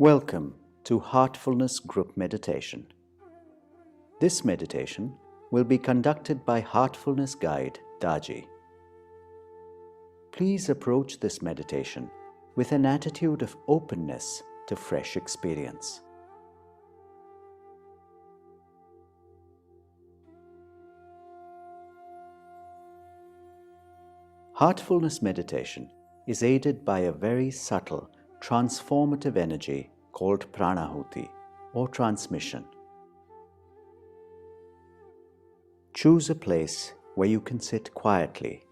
Welcome to Heartfulness Group Meditation. This meditation will be conducted by Heartfulness Guide Daaji. Please approach this meditation with an attitude of openness to fresh experience. Heartfulness meditation is aided by a very subtle, transformative energy called pranahuti or transmission. Choose a place where you can sit quietly,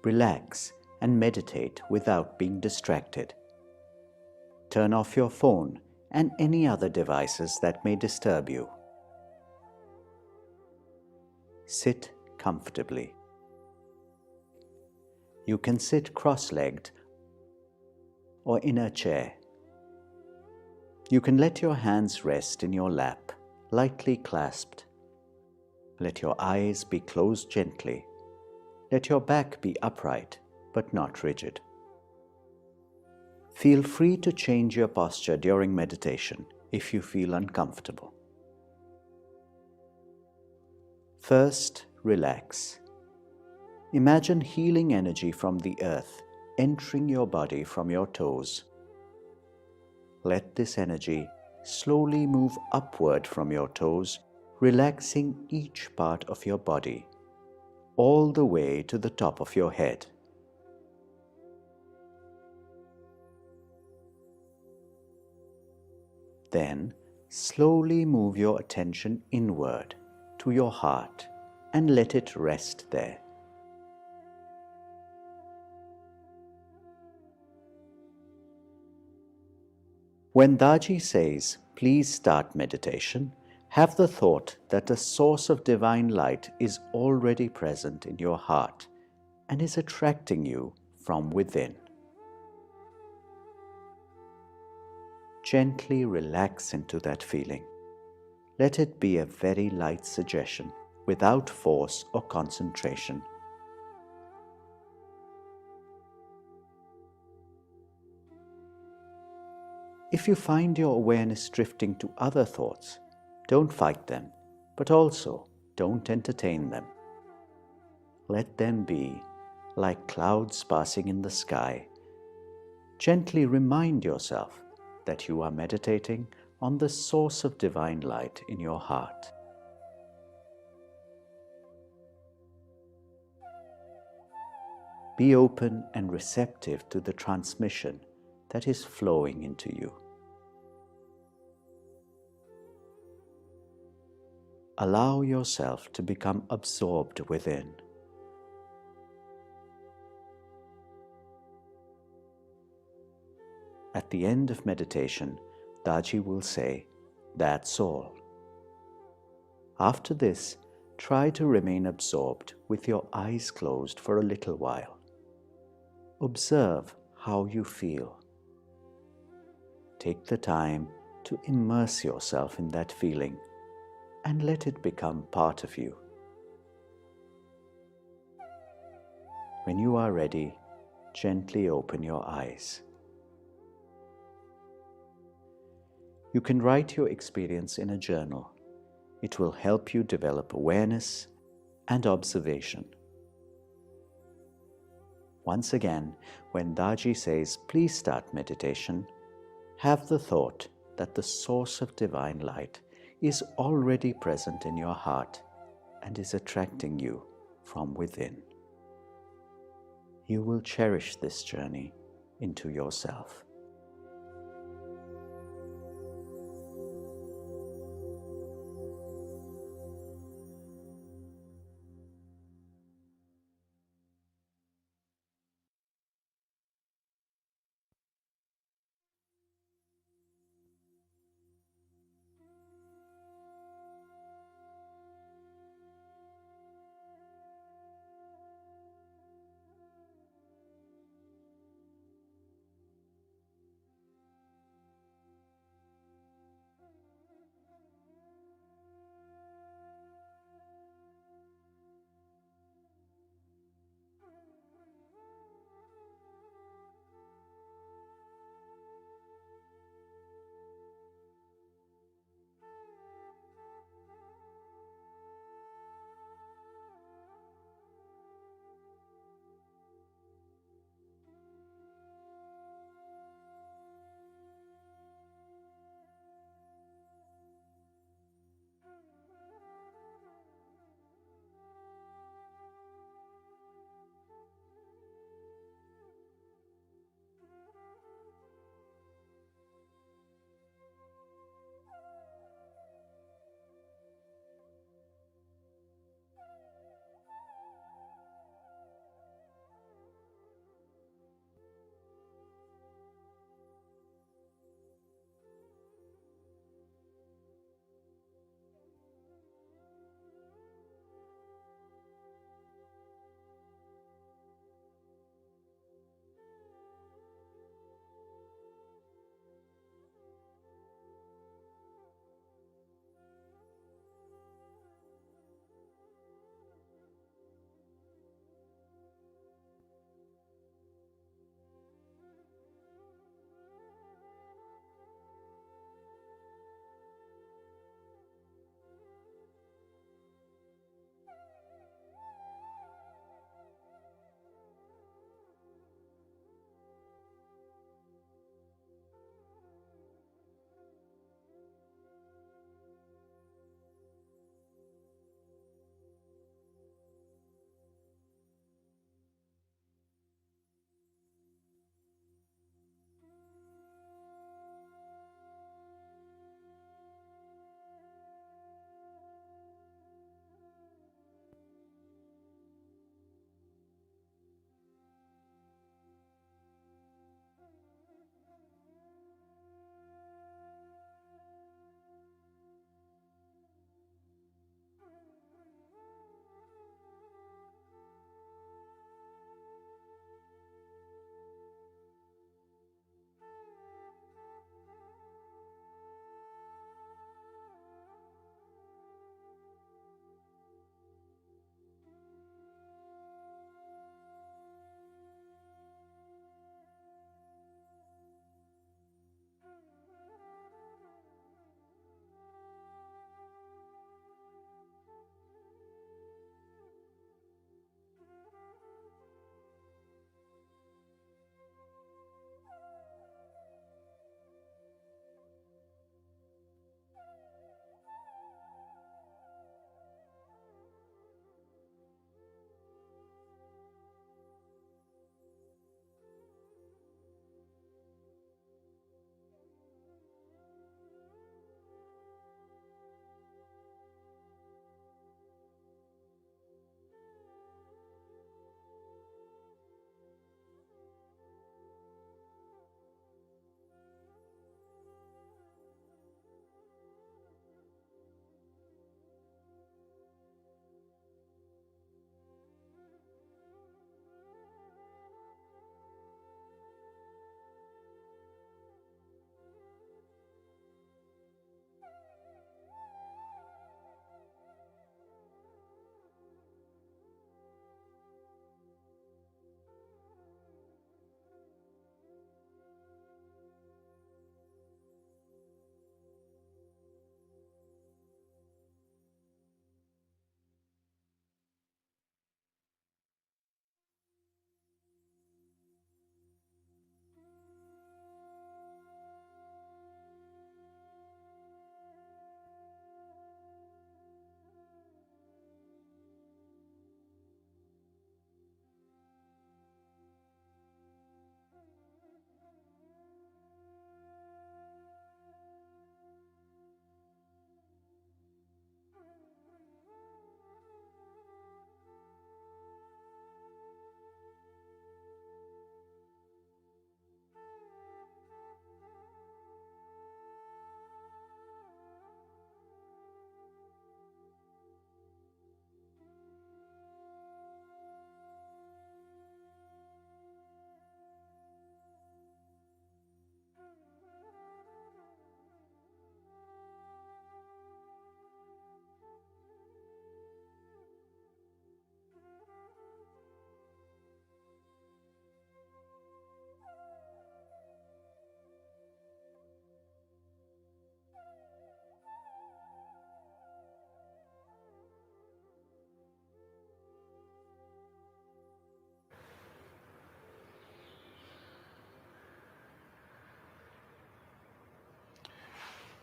relax, and meditate without being distracted. Turn off your phone and any other devices that may disturb you. Sit comfortably. You can sit cross-legged or in a chair. You can let your hands rest in your lap, lightly clasped. Let your eyes be closed gently. Let your back be upright, but not rigid. Feel free to change your posture during meditation if you feel uncomfortable. First, relax. Imagine healing energy from the earth entering your body from your toes. Let this energy slowly move upward from your toes, relaxing each part of your body, all the way to the top of your head. Then, slowly move your attention inward to your heart and let it rest there. When Daaji says, "Please start meditation," have the thought that the source of divine light is already present in your heart and is attracting you from within. Gently relax into that feeling. Let it be a very light suggestion without force or concentration. If you find your awareness drifting to other thoughts, don't fight them, but also don't entertain them. Let them be like clouds passing in the sky. Gently remind yourself that you are meditating on the source of divine light in your heart. Be open and receptive to the transmission that is flowing into you. Allow yourself to become absorbed within. At the end of meditation, Daaji will say, "That's all." After this, try to remain absorbed with your eyes closed for a little while. Observe how you feel. Take the time to immerse yourself in that feeling and let it become part of you. When you are ready, gently open your eyes. You can write your experience in a journal. It will help you develop awareness and observation. Once again, when Daaji says, "Please start meditation," have the thought that the source of divine light is already present in your heart and is attracting you from within. You will cherish this journey into yourself.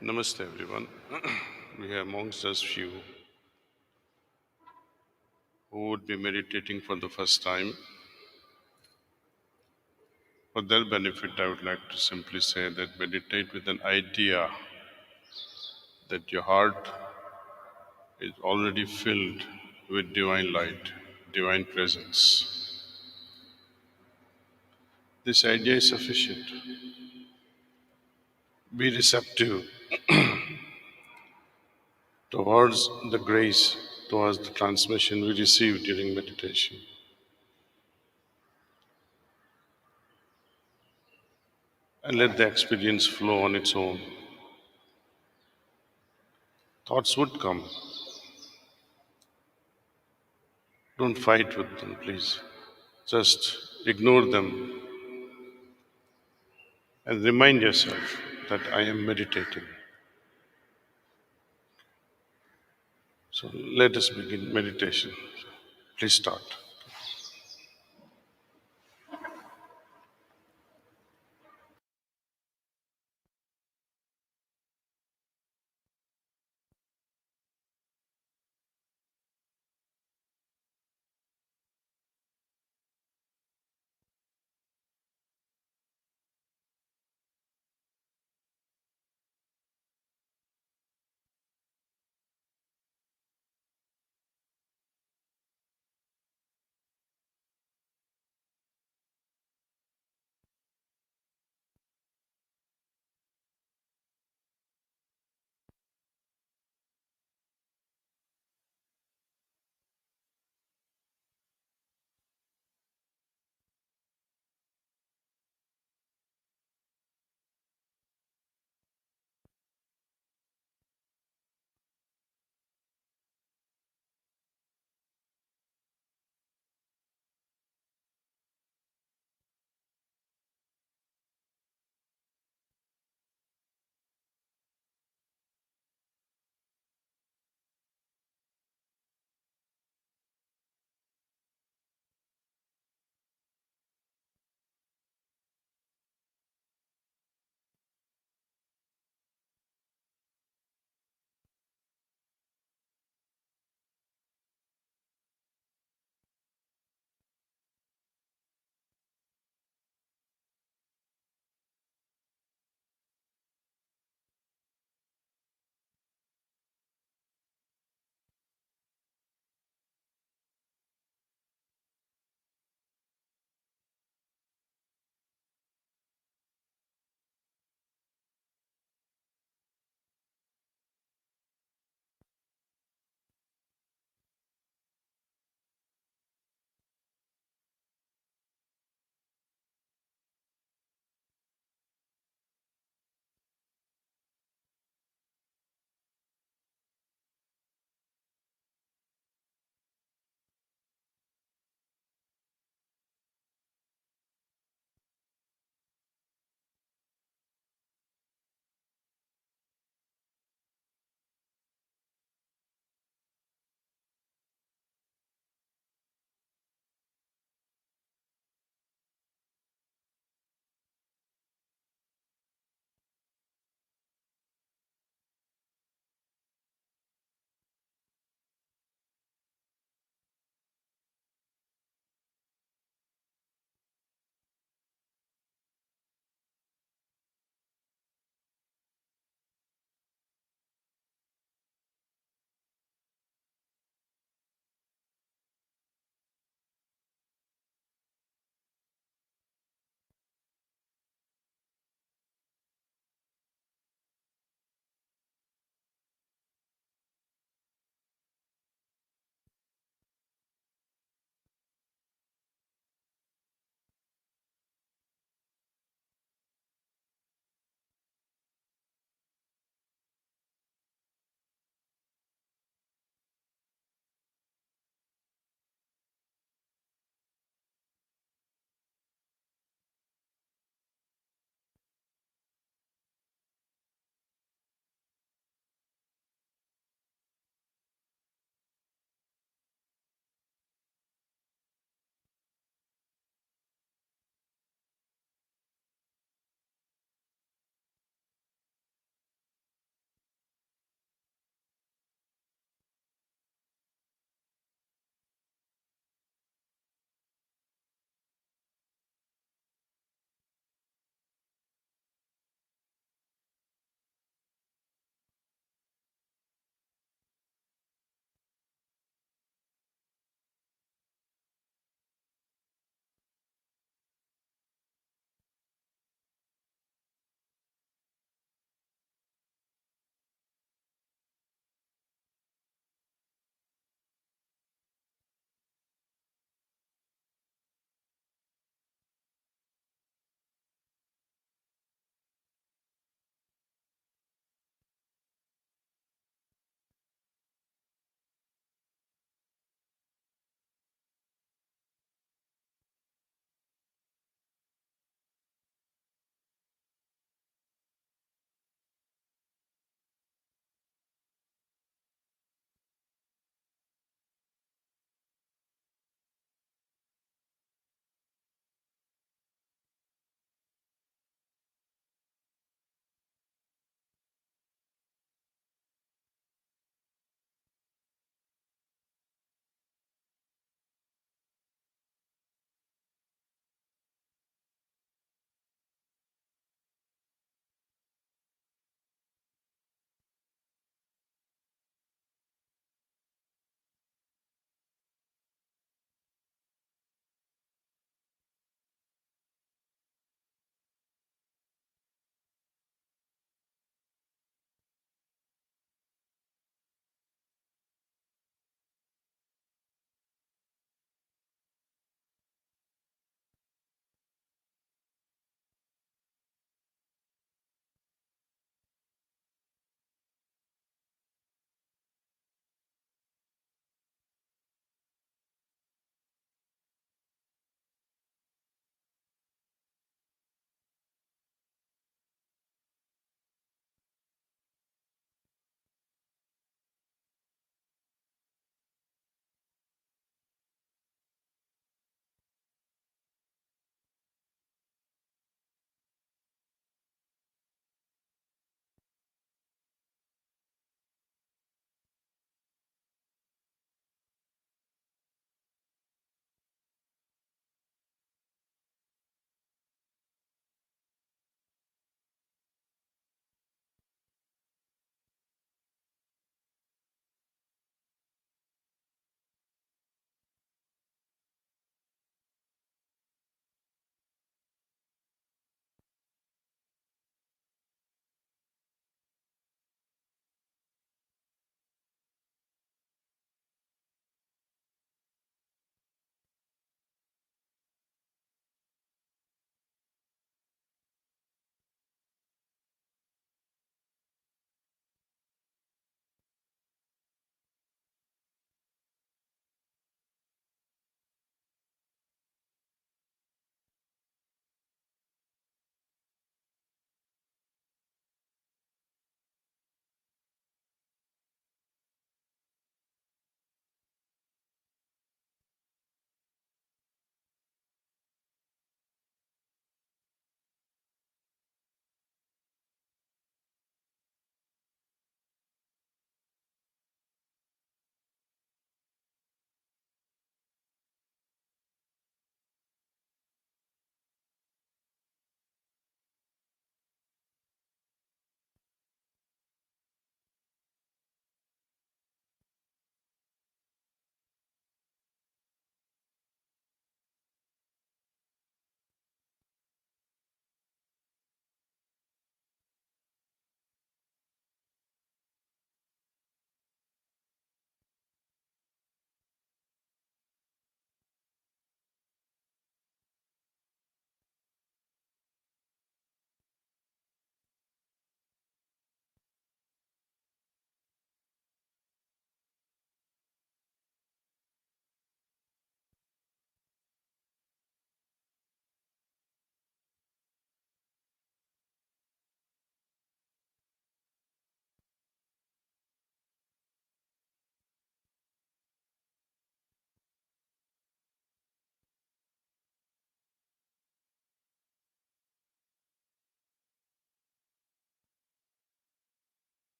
Namaste, everyone. We have amongst us few who would be meditating for the first time. For their benefit, I would like to simply say that meditate with an idea that your heart is already filled with divine light, divine presence. This idea is sufficient. Be receptive towards the grace, towards the transmission we receive during meditation. And let the experience flow on its own. Thoughts would come. Don't fight with them, please. Just ignore them and remind yourself that I am meditating. So let us begin meditation. Please start.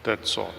That's all.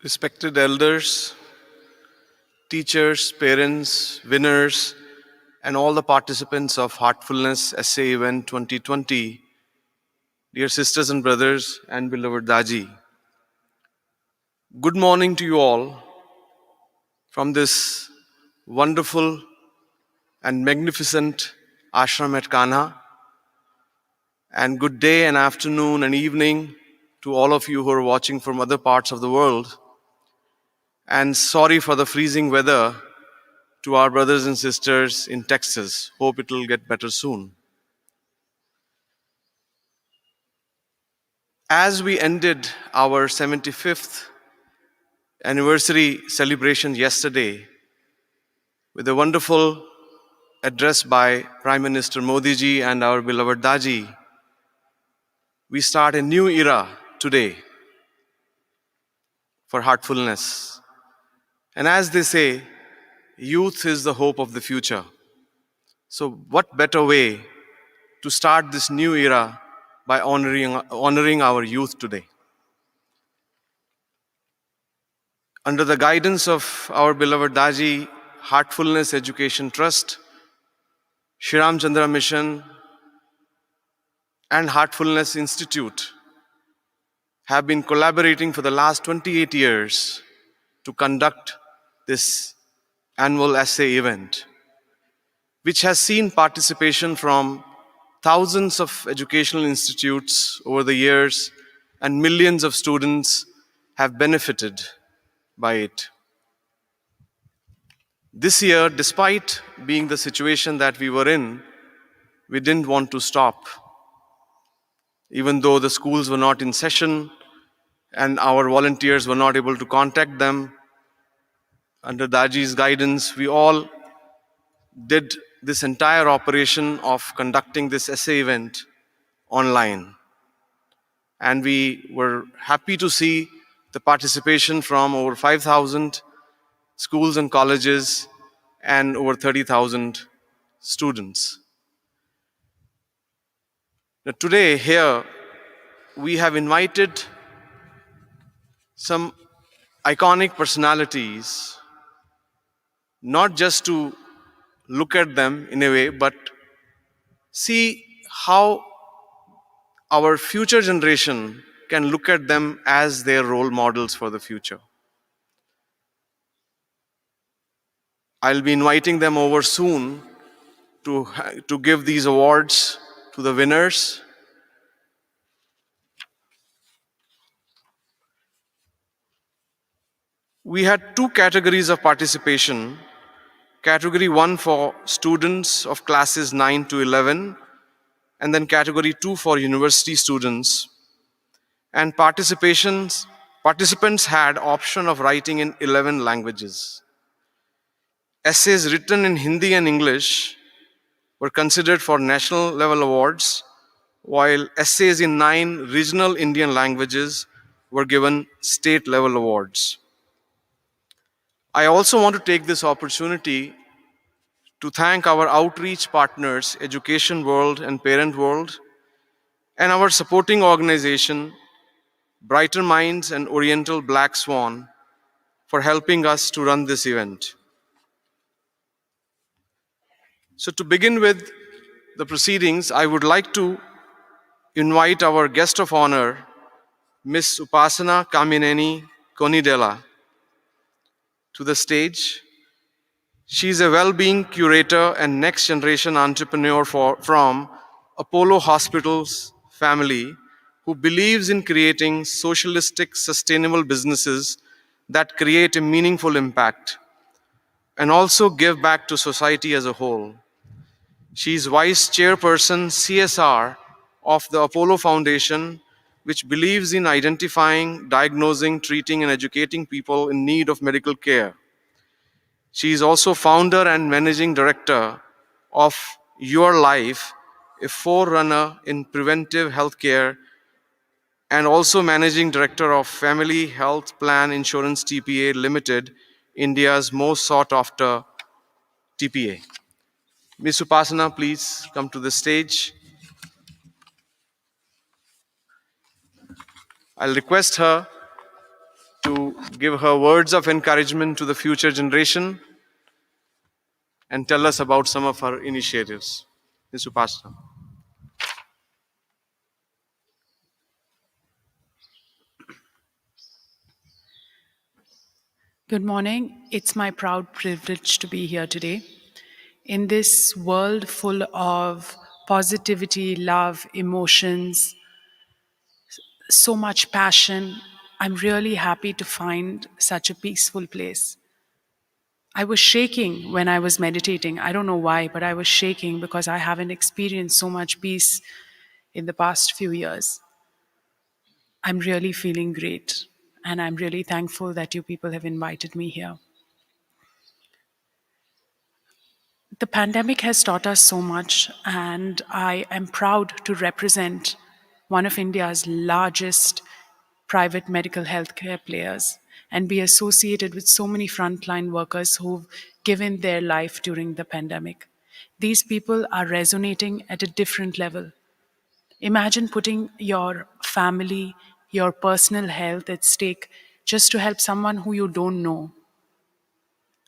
Respected elders, teachers, parents, winners, and all the participants of Heartfulness SA Event 2020, dear sisters and brothers, and beloved Daaji, good morning to you all from this wonderful and magnificent ashram at Kanha, and good day and afternoon and evening to all of you who are watching from other parts of the world. And sorry for the freezing weather to our brothers and sisters in Texas. Hope it will get better soon. As we ended our 75th anniversary celebration yesterday with a wonderful address by Prime Minister Modi ji and our beloved Daaji, we start a new era today for heartfulness. And as they say, youth is the hope of the future. So what better way to start this new era by honoring our youth today? Under the guidance of our beloved Daaji, Heartfulness Education Trust, Shri Chandra Mission, and Heartfulness Institute have been collaborating for the last 28 years to conduct this annual essay event, which has seen participation from thousands of educational institutes over the years, and millions of students have benefited by it. This year, despite being the situation that we were in, we didn't want to stop. Even though the schools were not in session and our volunteers were not able to contact them, under Daji's guidance, we all did this entire operation of conducting this essay event online. And we were happy to see the participation from over 5,000 schools and colleges and over 30,000 students. Now, today here we have invited some iconic personalities, not just to look at them in a way, but see how our future generation can look at them as their role models for the future. I'll be inviting them over soon to give these awards to the winners. We had two categories of participation. Category 1 for students of classes 9 to 11, and then category 2 for university students. And participants had option of writing in 11 languages. Essays written in Hindi and English were considered for national level awards, while essays in 9 regional Indian languages were given state level awards. I also want to take this opportunity to thank our outreach partners, Education World and Parent World, and our supporting organization, Brighter Minds and Oriental Black Swan, for helping us to run this event. So to begin with the proceedings, I would like to invite our guest of honor, Ms. Upasana Kamineni Konidela, to the stage. She is a well-being curator and next-generation entrepreneur from Apollo Hospitals family who believes in creating socialistic, sustainable businesses that create a meaningful impact and also give back to society as a whole. She is Vice Chairperson CSR of the Apollo Foundation, which believes in identifying, diagnosing, treating, and educating people in need of medical care. She is also founder and managing director of Your Life, a forerunner in preventive healthcare, and also managing director of Family Health Plan Insurance TPA Limited, India's most sought after TPA. Ms. Upasana, please come to the stage. I'll request her to give her words of encouragement to the future generation and tell us about some of her initiatives. Ms. Upasana. Good morning. It's my proud privilege to be here today. In this world full of positivity, love, emotions, so much passion, I'm really happy to find such a peaceful place. I was shaking when I was meditating. I don't know why, but I was shaking because I haven't experienced so much peace in the past few years. I'm really feeling great, and I'm really thankful that you people have invited me here. The pandemic has taught us so much, and I am proud to represent one of India's largest private medical healthcare players and be associated with so many frontline workers who've given their life during the pandemic. These people are resonating at a different level. Imagine putting your family, your personal health at stake just to help someone who you don't know.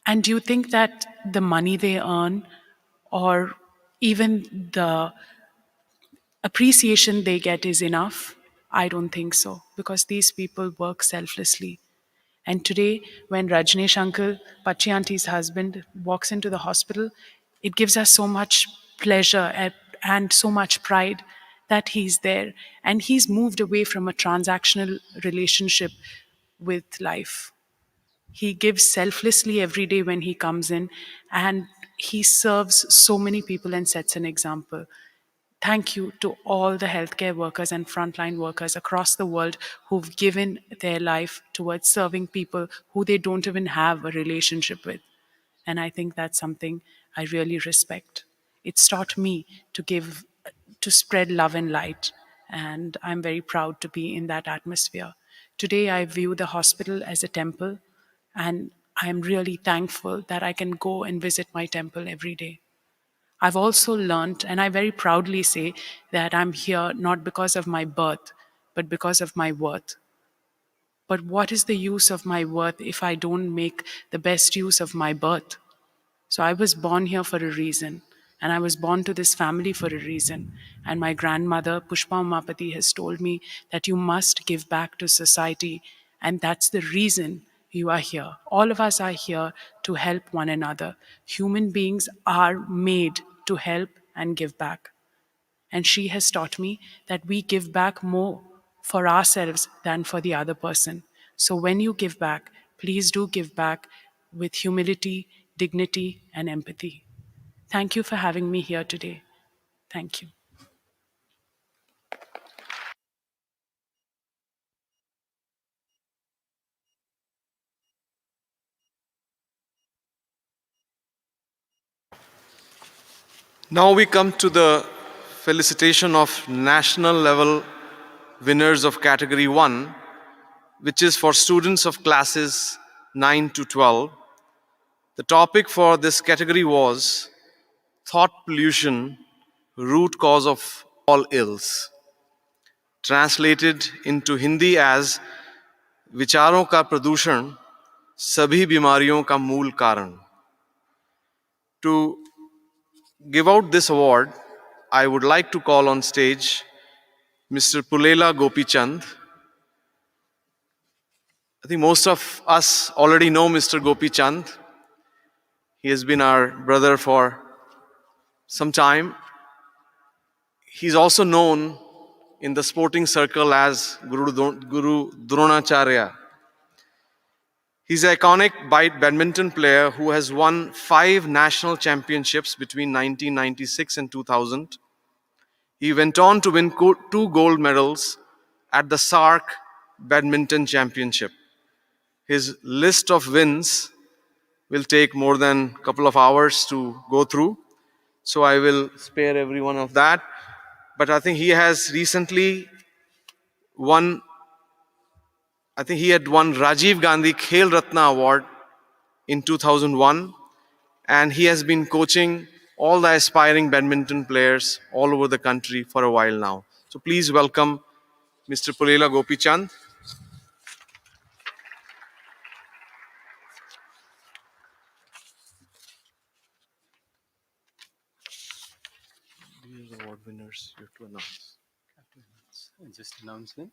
And do you think that the money they earn or even the appreciation they get is enough? I don't think so, because these people work selflessly. And today, when Rajneesh uncle, Pachi auntie's husband, walks into the hospital, it gives us so much pleasure and so much pride that he's there. And he's moved away from a transactional relationship with life. He gives selflessly every day when he comes in, and he serves so many people and sets an example. Thank you to all the healthcare workers and frontline workers across the world who've given their life towards serving people who they don't even have a relationship with. And I think that's something I really respect. It's taught me to spread love and light. And I'm very proud to be in that atmosphere. Today, I view the hospital as a temple, and I'm really thankful that I can go and visit my temple every day. I've also learned, and I very proudly say that I'm here not because of my birth, but because of my worth. But what is the use of my worth if I don't make the best use of my birth? So I was born here for a reason, and I was born to this family for a reason. And my grandmother, Pushpa Umapati, has told me that you must give back to society, and that's the reason you are here. All of us are here to help one another. Human beings are made to help and give back. And she has taught me that we give back more for ourselves than for the other person. So when you give back, please do give back with humility, dignity, and empathy. Thank you for having me here today. Thank you. Now we come to the felicitation of national level winners of category 1, which is for students of classes 9 to 12. The topic for this category was thought pollution, root cause of all ills. Translated into Hindi as विचारों का प्रदूषण सभी बीमारियों का मूल कारण. To give out this award, I would like to call on stage Mr. Pullela Gopichand. I think most of us already know Mr. Gopichand. He has been our brother for some time. He's also known in the sporting circle as Guru Dronacharya. He's an iconic badminton player who has won 5 national championships between 1996 and 2000. He went on to win 2 gold medals at the SAARC Badminton Championship. His list of wins will take more than a couple of hours to go through, so I will spare everyone of that. But I think he has recently won, I think he had won Rajiv Gandhi Khel Ratna Award in 2001, and he has been coaching all the aspiring badminton players all over the country for a while now. So please welcome Mr. Pullela Gopichand. These award winners you have to announce. Just announcement.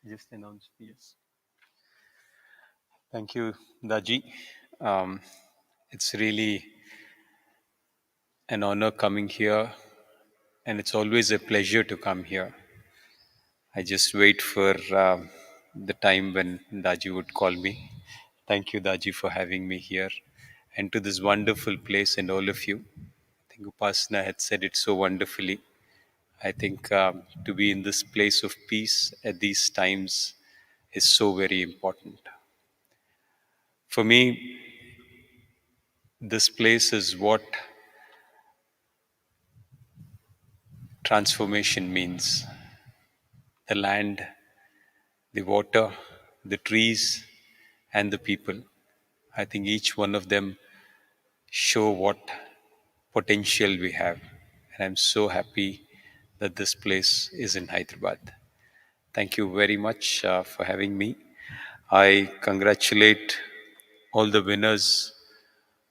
Just announce, yes. Thank you, Daaji. It's really an honor coming here, and it's always a pleasure to come here. I just wait for the time when Daaji would call me. Thank you, Daaji, for having me here, and to this wonderful place and all of you. I think Upasana had said it so wonderfully. I think to be in this place of peace at these times is so very important. For me, this place is what transformation means. The land, the water, the trees, and the people. I think each one of them show what potential we have. And I'm so happy that this place is in Hyderabad. Thank you very much for having me. I congratulate all the winners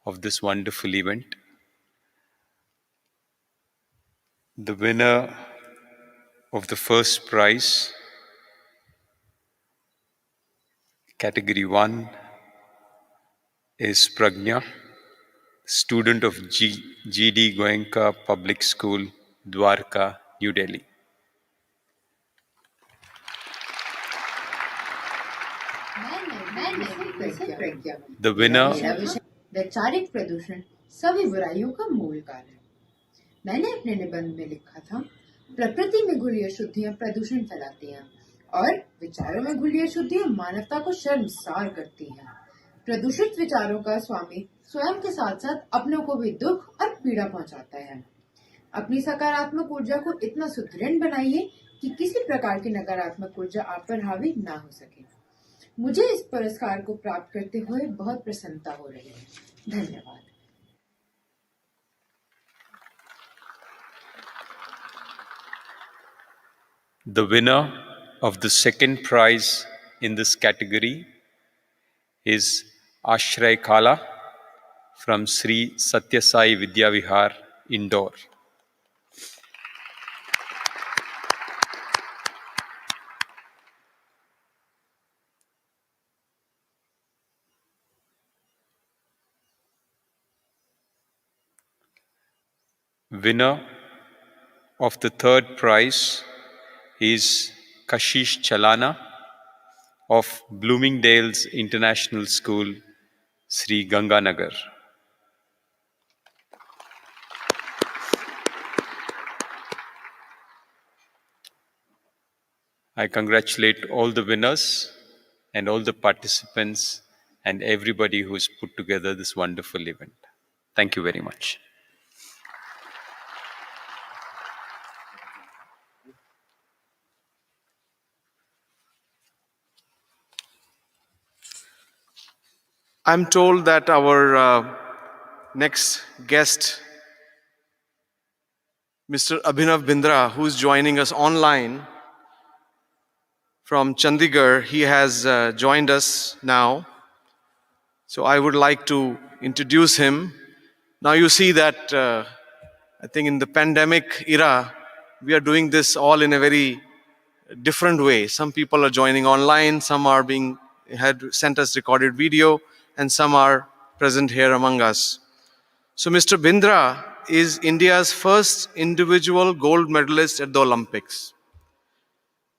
of this wonderful event. The winner of the first prize, category 1, is Pragnya, student of GD Goenka Public School, Dwarka, New Delhi. The winner, वैचारिक प्रदूषण सभी बुराइयों का मूल कारण। मैंने अपने निबंध में लिखा था, प्रकृति में घुली अशुद्धियां प्रदूषण फैलाती हैं और विचारों में घुली अशुद्धियां मानवता को शर्मसार करती हैं। प्रदूषित विचारों का स्वामी स्वयं के साथ साथ अपनों को भी दुख और पीड़ा पहुंचाता है। अपनी सकारात्मक ऊर्जा को इतना सुदृढ़ बनाइए कि किसी प्रकार की नकारात्मक ऊर्जा आप पर हावी ना हो सके। मुझे इस पुरस्कार को प्राप्त करते हुए बहुत प्रसन्नता हो रही है। धन्यवाद। the winner of the second prize in this category is Ashray Kala from Shri Satya Sai Vidya Vihar, Indore. Winner of the third prize is Kashish Chalana of Bloomingdale's International School, Sri Ganganagar. I congratulate all the winners and all the participants and everybody who's put together this wonderful event. Thank you very much. I'm told that our next guest, Mr. Abhinav Bindra, who's joining us online from Chandigarh, he has joined us now. So I would like to introduce him. Now you see that I think in the pandemic era, we are doing this all in a very different way. Some people are joining online, some are had sent us recorded video, and some are present here among us. So Mr. Bindra is India's first individual gold medalist at the Olympics.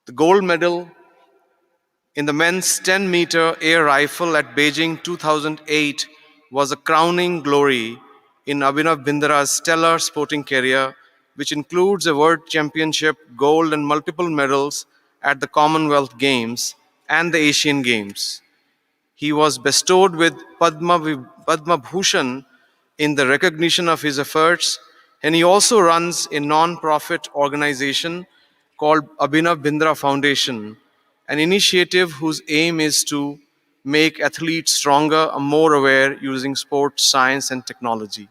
The gold medal in the men's 10-meter air rifle at Beijing 2008 was a crowning glory in Abhinav Bindra's stellar sporting career, which includes a World Championship, gold, and multiple medals at the Commonwealth Games and the Asian Games. He was bestowed with Padma Bhushan in the recognition of his efforts, and he also runs a non-profit organization called Abhinav Bindra Foundation, an initiative whose aim is to make athletes stronger and more aware using sports, science, and technology.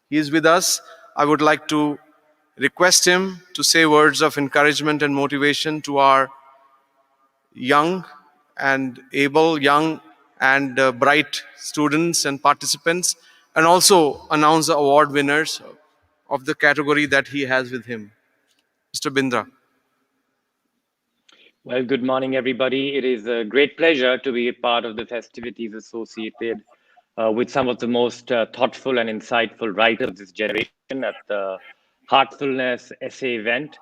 He is with us. I would like to request him to say words of encouragement and motivation to our young and bright students and participants, and also announce the award winners of the category that he has with him. Mr. Bindra. Well, good morning, everybody. It is a great pleasure to be a part of the festivities associated with some of the most thoughtful and insightful writers of this generation at the Heartfulness essay event.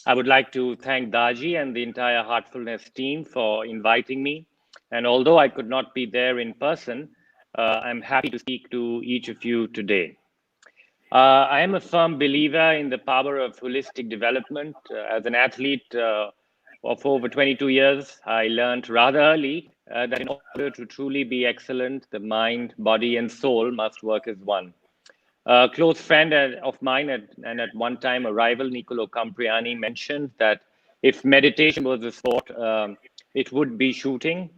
I would like to thank Daaji and the entire Heartfulness team for inviting me. And although I could not be there in person, I'm happy to speak to each of you today. I am a firm believer in the power of holistic development. As an athlete of over 22 years, I learned rather early that in order to truly be excellent, the mind, body, and soul must work as one. A close friend of mine and at one time a rival, Niccolò Campriani, mentioned that if meditation was a sport, it would be shooting,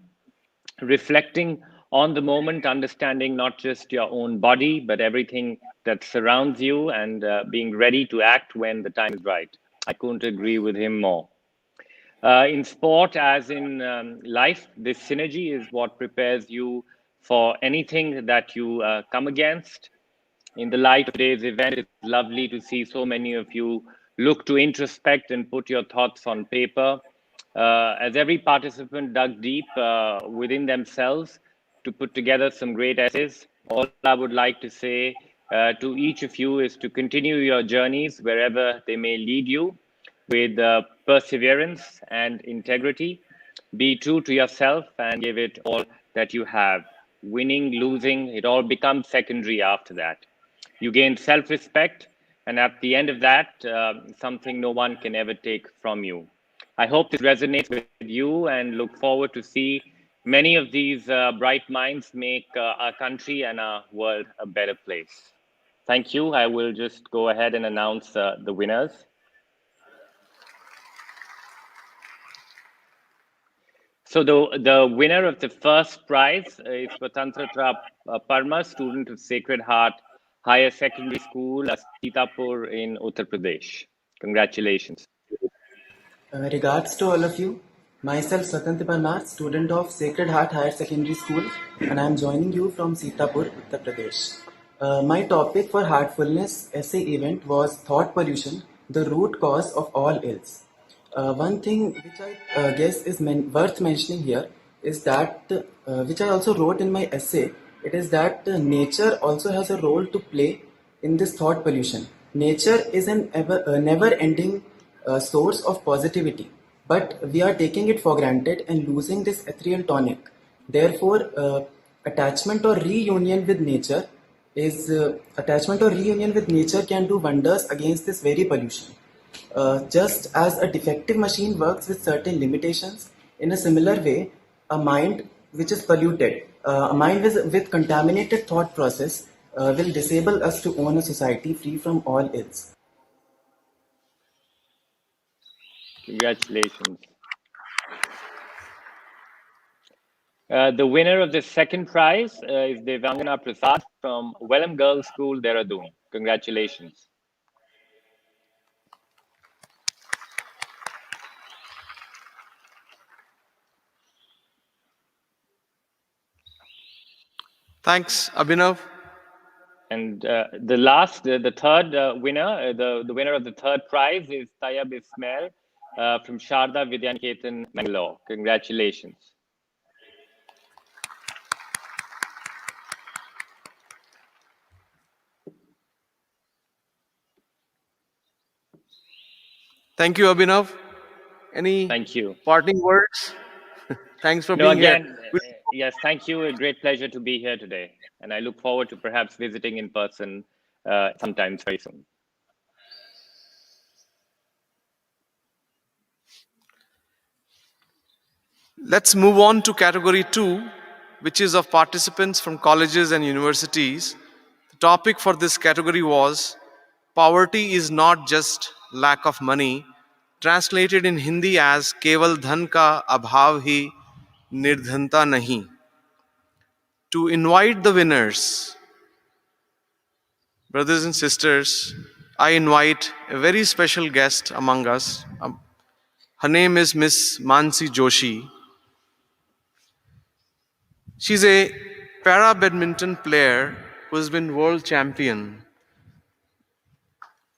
reflecting on the moment, understanding not just your own body, but everything that surrounds you, and being ready to act when the time is right. I couldn't agree with him more. In sport, as in life, this synergy is what prepares you for anything that you come against. In the light of today's event, it's lovely to see so many of you look to introspect and put your thoughts on paper. As every participant dug deep within themselves to put together some great essays, all I would like to say to each of you is to continue your journeys wherever they may lead you with perseverance and integrity. Be true to yourself and give it all that you have. Winning, losing, it all becomes secondary after that. You gain self-respect, and at the end of that, something no one can ever take from you. I hope this resonates with you and look forward to see many of these bright minds make our country and our world a better place. Thank you. I will just go ahead and announce the winners. So the winner of the first prize is Swatantra Parma, student of Sacred Heart Higher Secondary School, Sitapur in Uttar Pradesh. Congratulations. Regards to all of you. Myself, Swatantra Parmar, student of Sacred Heart Higher Secondary School, and I am joining you from Sitapur, Uttar Pradesh. My topic for Heartfulness essay event was thought pollution, the root cause of all ills. One thing which I guess is worth mentioning here is that, which I also wrote in my essay, it is that nature also has a role to play in this thought pollution. Nature is an never-ending source of positivity, but we are taking it for granted and losing this ethereal tonic. Therefore, attachment or reunion with nature can do wonders against this very pollution. Just as a defective machine works with certain limitations, in a similar way, a mind which is polluted, a mind with contaminated thought process will disable us to own a society free from all ills. Congratulations. The winner of the second prize is Devangana Prasad from Welham Girls School, Dehradun. Congratulations. Thanks, Abhinav. And the third winner, the winner of the third prize is Tayyab Ismail from Sharda Vidyaniketan, Mangalore. Congratulations. Thank you, Abhinav. Any Thank you. parting words? Thanks for No, being here. again, yes, thank you. A great pleasure to be here today. And I look forward to perhaps visiting in person sometimes very soon. Let's move on to category 2, which is of participants from colleges and universities. The topic for this category was poverty is not just lack of money, translated in Hindi as keval dhan ka abhav hi nirdhanta nahi. To invite the winners, brothers and sisters, I invite a very special guest among us. Her name is Miss Manasi Joshi. She's a para badminton player who has been world champion.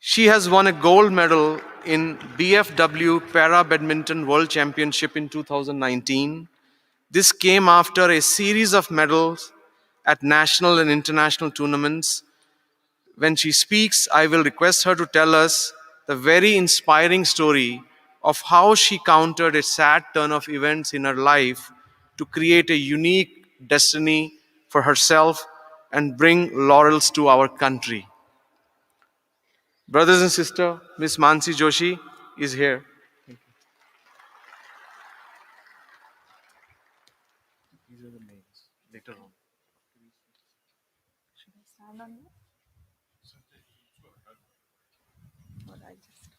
She has won a gold medal in BFW Para Badminton World Championship in 2019. This came after a series of medals at national and international tournaments. When she speaks, I will request her to tell us the very inspiring story of how she countered a sad turn of events in her life to create a unique destiny for herself and bring laurels to our country. Brothers and sisters, Miss Manasi Joshi is here. These are the names later on. Should I stand on this? Or I just.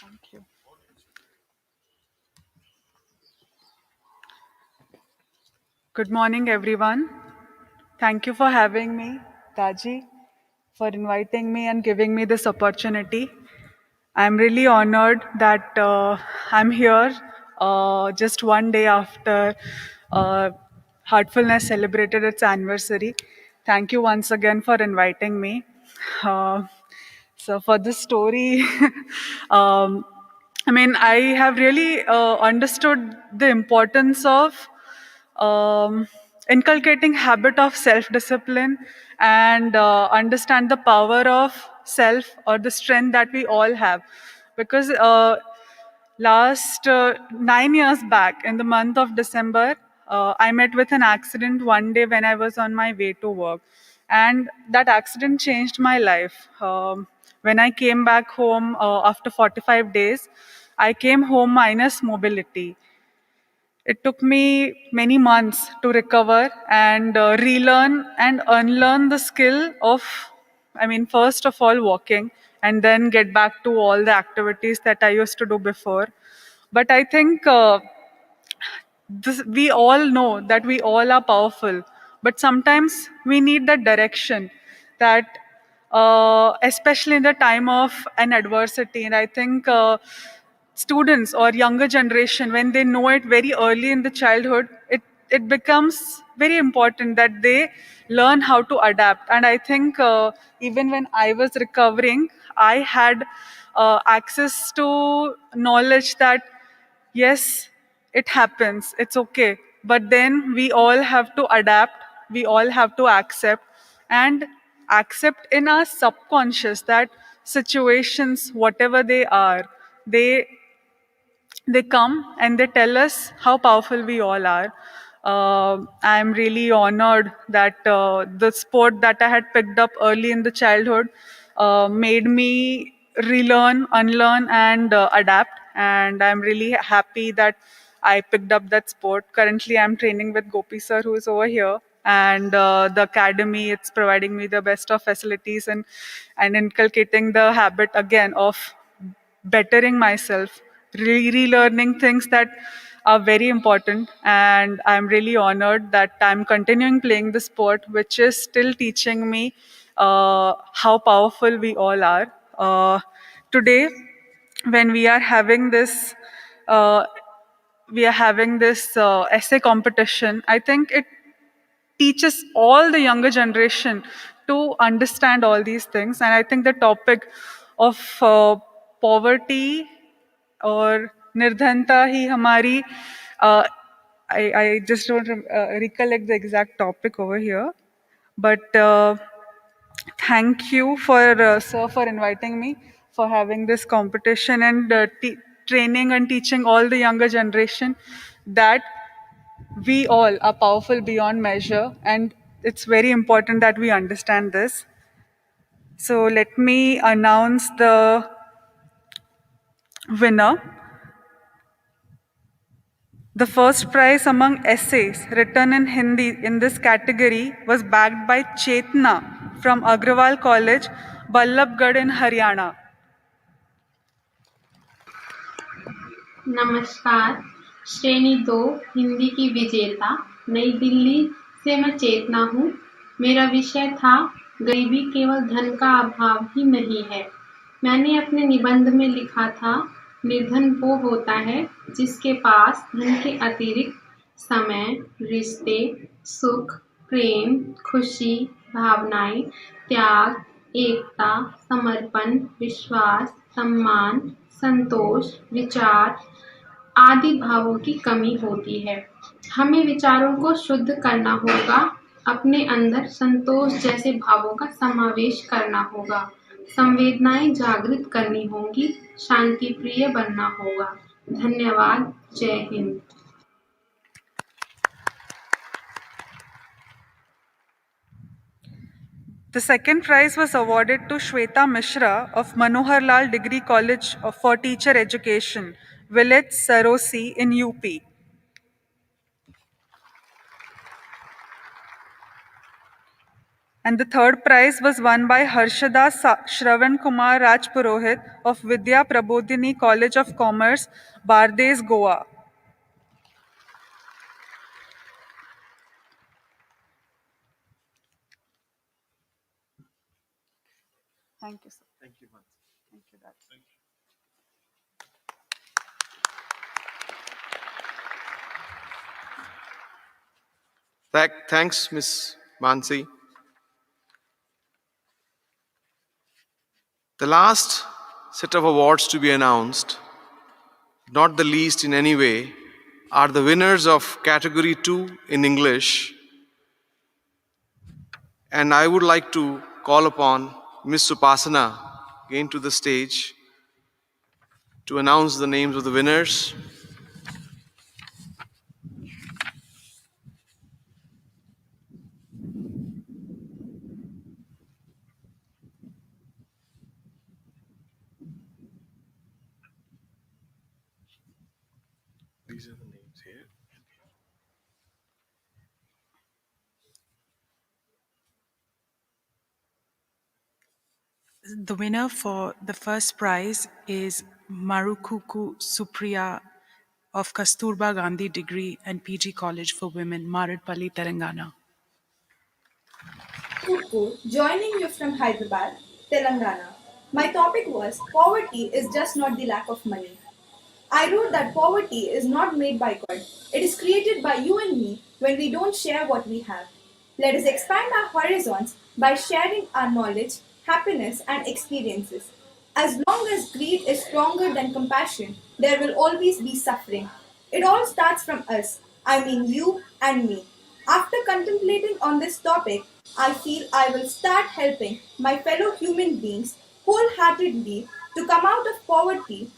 Thank you. Good morning, everyone. Thank you for having me, Daaji, for inviting me and giving me this opportunity. I'm really honored that I'm here just one day after Heartfulness celebrated its anniversary. Thank you once again for inviting me. Uh, so for this story, um, I have really understood the importance of inculcating habit of self-discipline and understand the power of self or the strength that we all have. Because last 9 years back, in the month of December, I met with an accident one day when I was on my way to work. And that accident changed my life. When I came back home after 45 days, I came home minus mobility. It took me many months to recover and relearn and unlearn the skill of, first of all, walking, and then get back to all the activities that I used to do before. But I think we all know that we all are powerful, but sometimes we need that direction that especially in the time of an adversity. And I think students or younger generation, when they know it very early in the childhood, it becomes very important that they learn how to adapt. And I think even when I was recovering, I had access to knowledge that yes, it happens, it's okay, but then we all have to adapt, we all have to accept, and accept in our subconscious that situations, whatever they are, they they come and they tell us how powerful we all are. I'm really honored that the sport that I had picked up early in the childhood made me relearn, unlearn, and adapt. And I'm really happy that I picked up that sport. Currently, I'm training with Gopi sir, who is over here. And the academy, it's providing me the best of facilities and inculcating the habit again of bettering myself, relearning things that are very important, and I'm really honored that I'm continuing playing the sport, which is still teaching me how powerful we all are. Today, when uh, we are having this essay competition, I think it teaches all the younger generation to understand all these things. And I think the topic of poverty or nirdhanta hi hamari, I just don't recollect the exact topic over here. But thank you for sir for inviting me for having this competition and training and teaching all the younger generation that we all are powerful beyond measure, and it's very important that we understand this. So let me announce the winner. The first prize among essays written in Hindi in this category was bagged by Chetna from Agrawal College, Ballabgarh in Haryana. नमस्कार। श्रेणी 2 हिंदी की विजेता नई दिल्ली से मैं चेतना हूँ। मेरा विषय था गरीबी केवल धन का अभाव ही नहीं है। मैंने अपने निबंध में लिखा था, निर्धन वो होता है जिसके पास धन के अतिरिक्त समय, रिश्ते, सुख, प्रेम, खुशी, भावनाएं, त्याग, एकता, समर्पण, विश्वास, सम्मान, संतोष, विचार आदि भावों की कमी होती है। हमें विचारों को शुद्ध करना होगा, अपने अंदर संतोष जैसे भावों का समावेश करना होगा, संवेदनाएं जागृत करनी होंगी, शांति प्रिय बनना होगा। धन्यवाद। जय Hind. The second prize was awarded to Shweta Mishra of Manohar Lal Degree College for Teacher Education, village Sarosi in UP. And the third prize was won by Harshada Shravan Kumar Rajpurohit of Vidya Prabodhini College of Commerce, Bardes, Goa. Thank you, sir. Thank you, Mansi. Thank you, Dad. Thank you. Thanks, Ms. Mansi. The last set of awards to be announced, not the least in any way, are the winners of Category 2 in English. And I would like to call upon Ms. Upasana again to the stage to announce the names of the winners. These are the names here. The winner for the first prize is Marukuku Supriya of Kasturba Gandhi Degree and PG College for Women, Maradpalli, Telangana. Kuku, joining you from Hyderabad, Telangana. My topic was poverty is just not the lack of money. I wrote that poverty is not made by God. It is created by you and me when we don't share what we have. Let us expand our horizons by sharing our knowledge, happiness, and experiences. As long as greed is stronger than compassion, there will always be suffering. It all starts from us, I mean you and me. After contemplating on this topic, I feel I will start helping my fellow human beings wholeheartedly to come out of poverty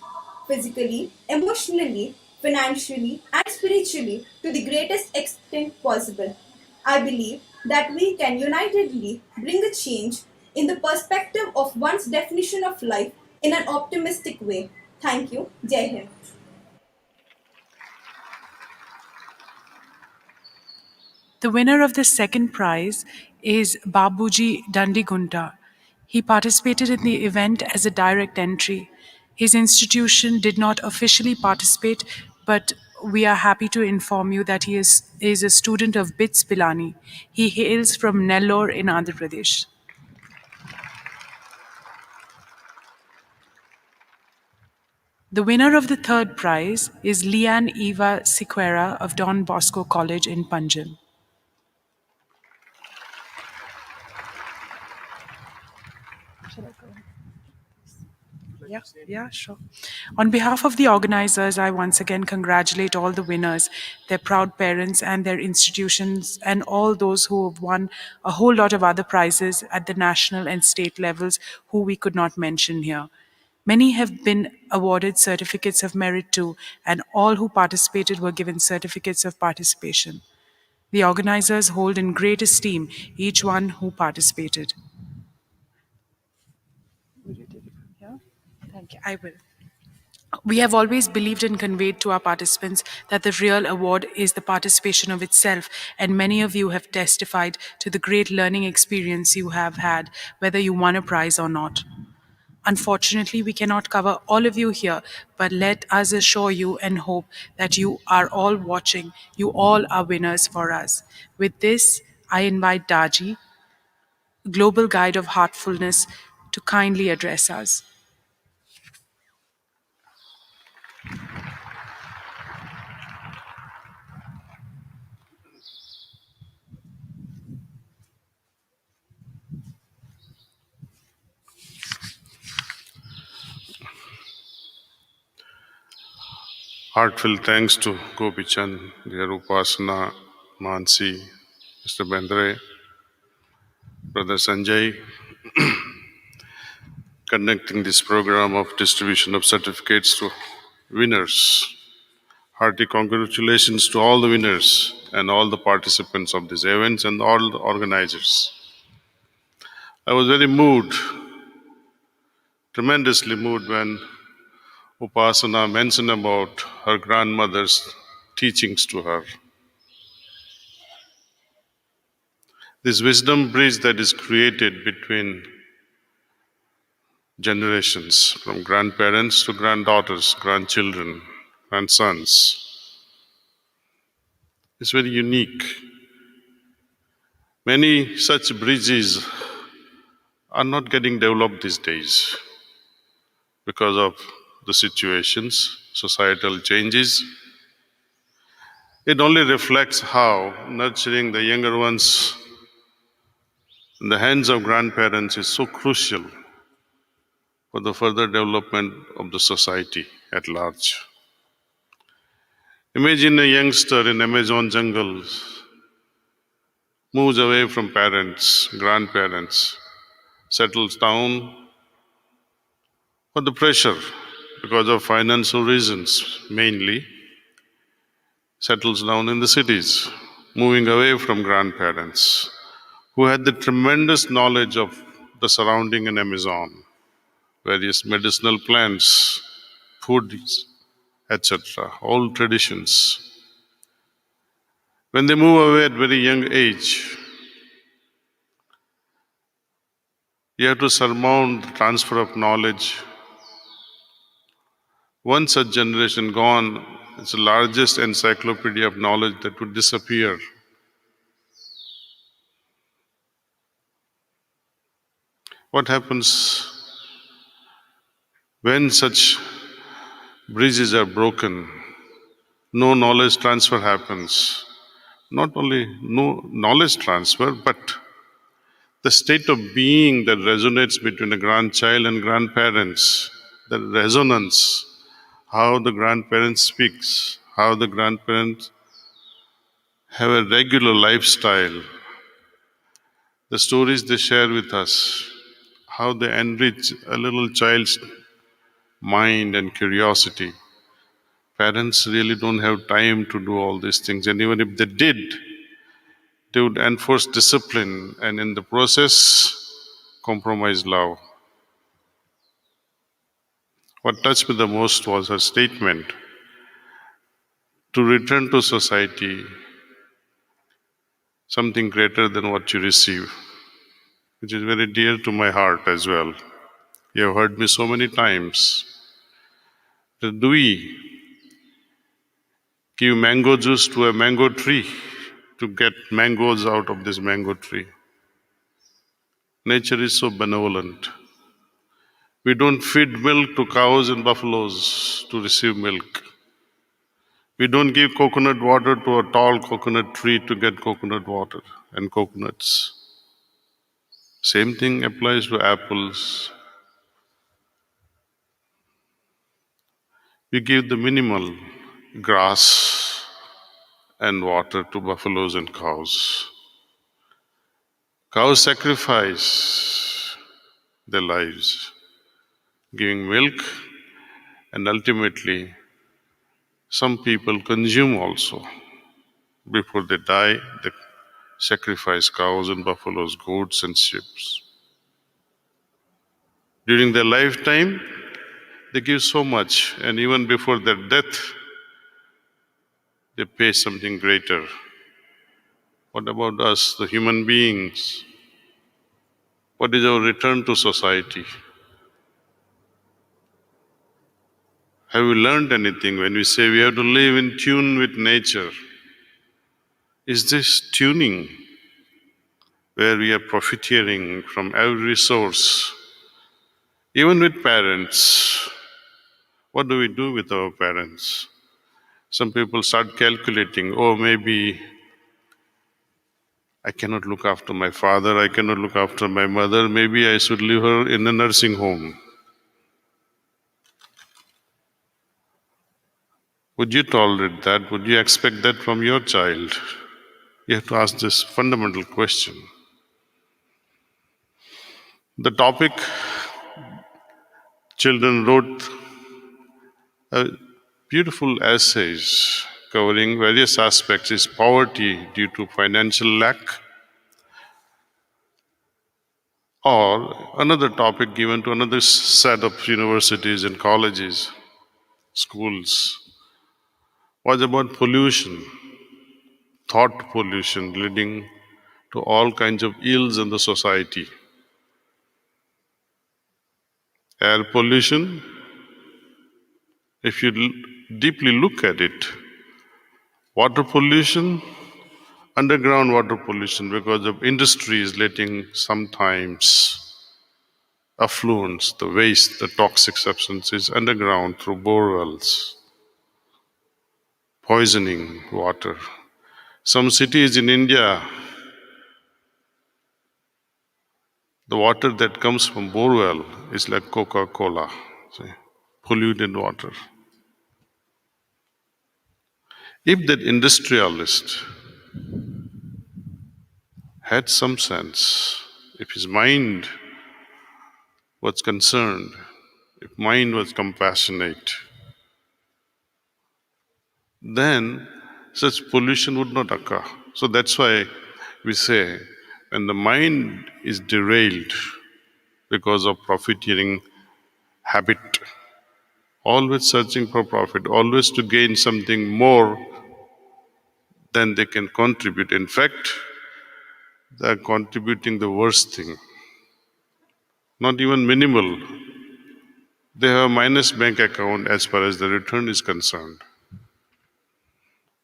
physically, emotionally, financially, and spiritually to the greatest extent possible. I believe that we can unitedly bring a change in the perspective of one's definition of life in an optimistic way. Thank you. Jai Hind. The winner of the second prize is Babuji Dandigunta. He participated in the event as a direct entry. His institution did not officially participate, but we are happy to inform you that he is a student of BITS Pilani. He hails from Nellore in Andhra Pradesh. The winner of the third prize is Leanne Eva Siqueira of Don Bosco College in Panjim. Yeah, sure. On behalf of the organizers, I once again congratulate all the winners, their proud parents, and their institutions, and all those who have won a whole lot of other prizes at the national and state levels who we could not mention here. Many have been awarded certificates of merit too, and all who participated were given certificates of participation. The organizers hold in great esteem each one who participated. Yeah? Thank you. I will. We have always believed and conveyed to our participants that the real award is the participation of itself, and many of you have testified to the great learning experience you have had, whether you won a prize or not. Unfortunately, we cannot cover all of you here, but let us assure you and hope that you are all watching. You all are winners for us. With this, I invite Daaji, Global Guide of Heartfulness, to kindly address us. Heartfelt thanks to Gopichand, dear Upasana, Manasi, Mr. Bindra, Brother Sanjay, conducting this program of distribution of certificates to winners. Hearty congratulations to all the winners and all the participants of these events and all the organizers. I was very moved, tremendously moved when Upasana mentioned about her grandmother's teachings to her. This wisdom bridge that is created between generations, from grandparents to granddaughters, grandchildren, grandsons, is very unique. Many such bridges are not getting developed these days because of the situations, societal changes. It only reflects how nurturing the younger ones in the hands of grandparents is so crucial for the further development of the society at large. Imagine a youngster in Amazon jungles, moves away from parents, grandparents, settles down for the pressure because of financial reasons mainly, settles down in the cities, moving away from grandparents who had the tremendous knowledge of the surrounding in Amazon, various medicinal plants, foods, etc., all traditions. When they move away at very young age, you have to surmount the transfer of knowledge. One such generation gone, it's the largest encyclopedia of knowledge that would disappear. What happens when such bridges are broken? No knowledge transfer happens. Not only no knowledge transfer, but the state of being that resonates between a grandchild and grandparents, the resonance, how the grandparents speaks, how the grandparents have a regular lifestyle, the stories they share with us, how they enrich a little child's mind and curiosity. Parents really don't have time to do all these things, and even if they did, they would enforce discipline and in the process compromise love. What touched me the most was her statement to return to society something greater than what you receive, which is very dear to my heart as well. You have heard me so many times that we Give mango juice to a mango tree to get mangoes out of this mango tree. Nature is so benevolent. We don't feed milk to cows and buffaloes to receive milk. We don't give coconut water to a tall coconut tree to get coconut water and coconuts. Same thing applies to apples. We give the minimal grass and water to buffaloes and cows. Cows sacrifice their lives, giving milk, and ultimately, some people consume also. Before they die, they sacrifice cows and buffaloes, goats and sheep. During their lifetime, they give so much, and even before their death, they pay something greater. What about us, the human beings? What is our return to society? Have we learned anything when we say we have to live in tune with nature? Is this tuning where we are profiteering from every source? Even with parents, what do we do with our parents? Some people start calculating, oh, maybe I cannot look after my father, I cannot look after my mother, maybe I should leave her in a nursing home. Would you tolerate that? Would you expect that from your child? You have to ask this fundamental question. The topic children wrote beautiful essays covering various aspects is poverty due to financial lack, or another topic given to another set of universities and colleges, schools, was about pollution, thought pollution leading to all kinds of ills in the society. Air pollution, if you deeply look at it, water pollution, underground water pollution because of industries letting sometimes effluents, the waste, the toxic substances underground through bore wells, poisoning water. Some cities in India, the water that comes from bore well is like Coca-Cola, polluted water. If that industrialist had some sense, if his mind was concerned, if mind was compassionate, then such pollution would not occur. So that's why we say when the mind is derailed because of profiteering habit, always searching for profit, always to gain something more than they can contribute. In fact, they are contributing the worst thing. Not even minimal. They have a minus bank account as far as the return is concerned.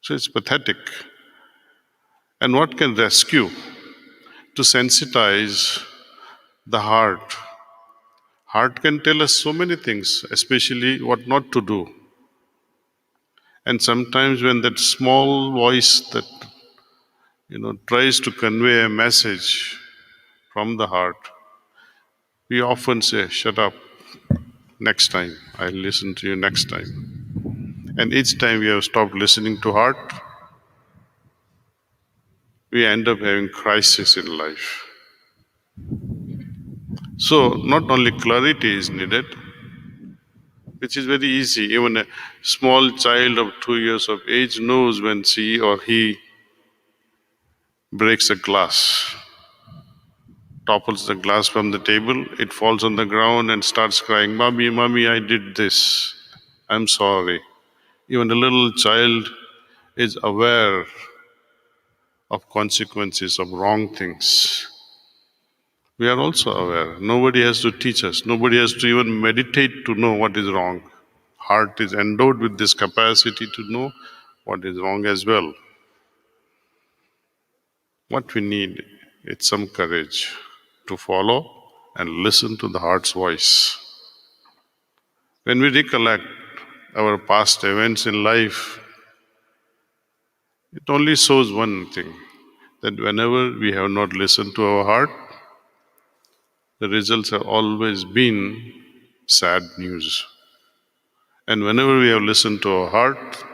So it's pathetic. And what can rescue? To sensitize the heart. Heart can tell us so many things, especially what not to do. And sometimes when that small voice that tries to convey a message from the heart, we often say, shut up, next time, I'll listen to you next time. And each time we have stopped listening to heart, we end up having crisis in life. So not only clarity is needed, which is very easy. Even a small child of 2 years of age knows when she or he breaks a glass, topples the glass from the table, it falls on the ground and starts crying, Mommy, Mommy, I did this. I'm sorry. Even a little child is aware of consequences of wrong things. We are also aware. Nobody has to teach us. Nobody has to even meditate to know what is wrong. Heart is endowed with this capacity to know what is wrong as well. What we need is some courage to follow and listen to the heart's voice. When we recollect our past events in life, it only shows one thing, that whenever we have not listened to our heart, the results have always been sad news. And whenever we have listened to our heart,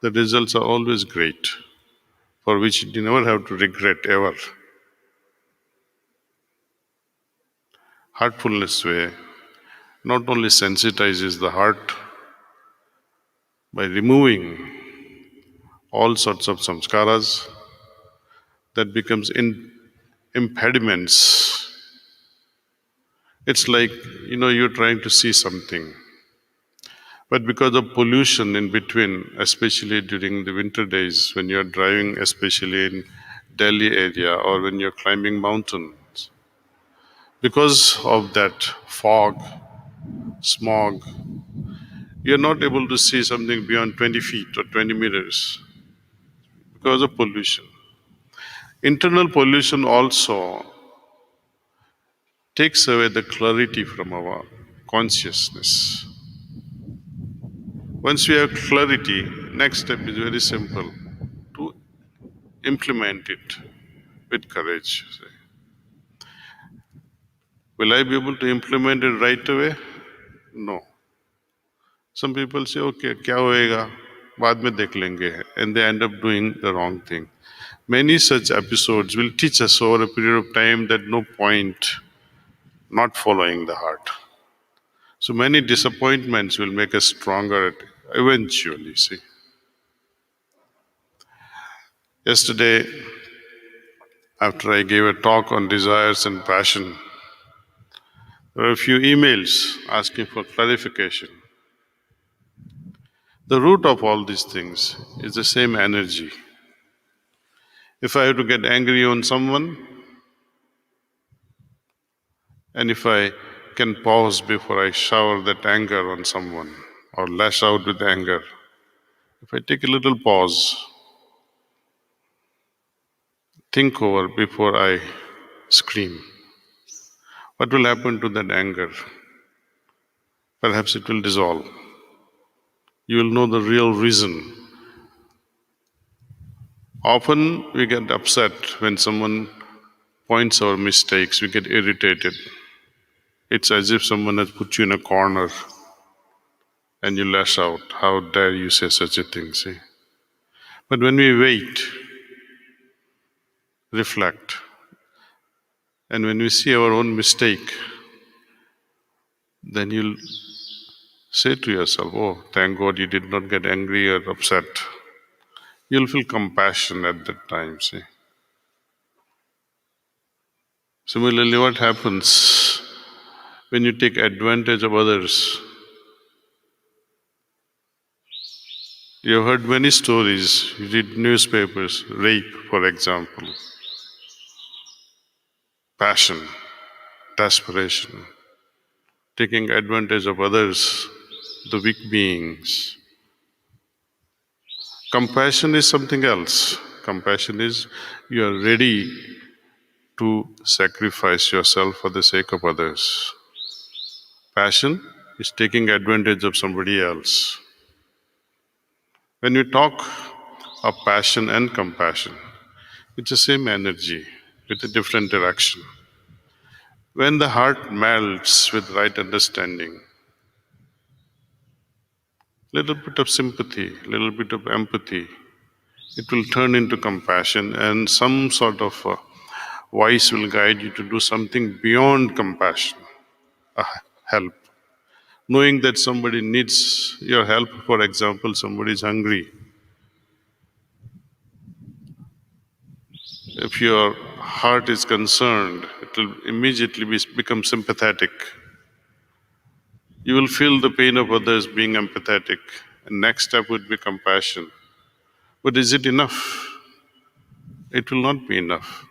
the results are always great, for which you never have to regret ever. Heartfulness way not only sensitizes the heart by removing all sorts of samskaras that becomes impediments. It's like, you're trying to see something, but because of pollution in between, especially during the winter days when you're driving, especially in Delhi area, or when you're climbing mountains, because of that fog, smog, you're not able to see something beyond 20 feet or 20 meters because of pollution. Internal pollution also takes away the clarity from our consciousness. Once we have clarity, next step is very simple, to implement it with courage. Will I be able to implement it right away? No. Some people say, okay, kya hoega? Baad mein dekh lenge, and they end up doing the wrong thing. Many such episodes will teach us over a period of time that no point not following the heart. So many disappointments will make us stronger eventually, see. Yesterday, after I gave a talk on desires and passion, there were a few emails asking for clarification. The root of all these things is the same energy. If I have to get angry on someone, and if I can pause before I shower that anger on someone or lash out with anger, if I take a little pause, think over before I scream, what will happen to that anger? Perhaps it will dissolve. You will know the real reason. Often we get upset when someone points our mistakes, we get irritated. It's as if someone has put you in a corner and you lash out. How dare you say such a thing, see? But when we wait, reflect, and when we see our own mistake, then you'll say to yourself, oh, thank God you did not get angry or upset. You'll feel compassion at that time, see. Similarly, what happens when you take advantage of others? You have heard many stories, you read newspapers, rape, for example, passion, desperation, taking advantage of others, the weak beings. Compassion is something else. Compassion is you are ready to sacrifice yourself for the sake of others. Passion is taking advantage of somebody else. When we talk of passion and compassion, it's the same energy with a different direction. When the heart melts with right understanding, little bit of sympathy, little bit of empathy, it will turn into compassion, and some sort of voice will guide you to do something beyond compassion, help. Knowing that somebody needs your help, for example, somebody is hungry. If your heart is concerned, it will immediately become sympathetic. You will feel the pain of others being empathetic. And next step would be compassion. But is it enough? It will not be enough.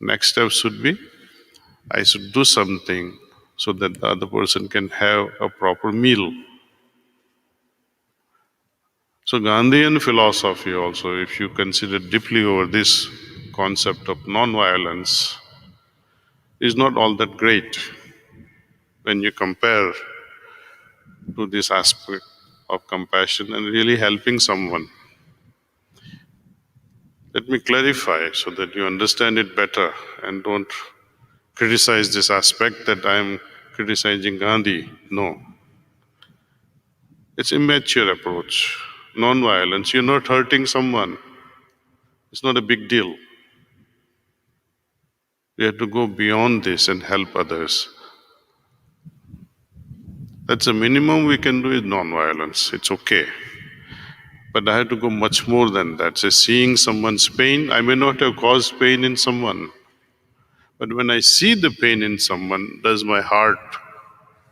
Next step should be, I should do something so that the other person can have a proper meal. So Gandhian philosophy also, if you consider deeply over this concept of non-violence, is not all that great when you compare to this aspect of compassion and really helping someone. Let me clarify so that you understand it better and don't criticize this aspect that I am criticizing Gandhi. No. It's immature approach. Non-violence, you're not hurting someone. It's not a big deal. We have to go beyond this and help others. That's the minimum we can do is non-violence. It's okay. But I have to go much more than that. So seeing someone's pain, I may not have caused pain in someone. But when I see the pain in someone, does my heart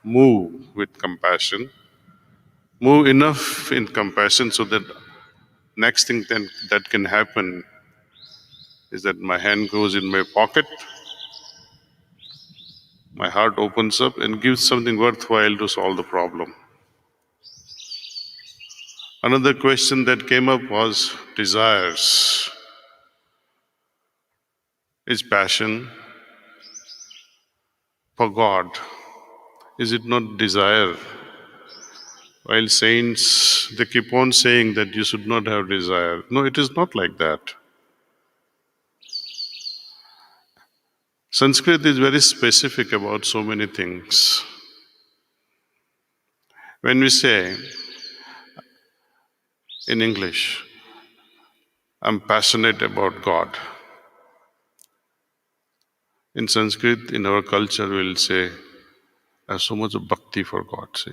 move with compassion? Move enough in compassion so that next thing then that can happen is that my hand goes in my pocket, my heart opens up and gives something worthwhile to solve the problem. Another question that came up was desires. Is passion for God? Is it not desire? While saints, they keep on saying that you should not have desire. No, it is not like that. Sanskrit is very specific about so many things. When we say in English, I'm passionate about God. In Sanskrit, in our culture, we'll say, I have so much of bhakti for God. See.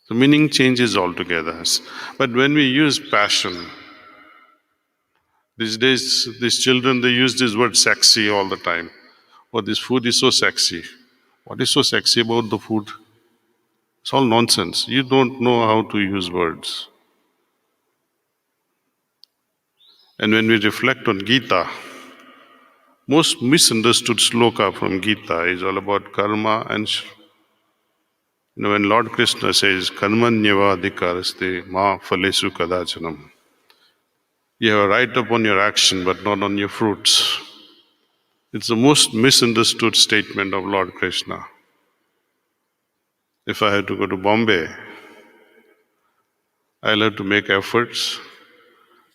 The meaning changes altogether. But when we use passion, these days, these children, they use this word sexy all the time. Oh, this food is so sexy. What is so sexy about the food? It's all nonsense. You don't know how to use words. And when we reflect on Gita, most misunderstood sloka from Gita is all about karma and when Lord Krishna says, karmanyavadhikaraste ma phalesu kadachanam. You have a right upon your action, but not on your fruits. It's the most misunderstood statement of Lord Krishna. If I had to go to Bombay, I'll have to make efforts.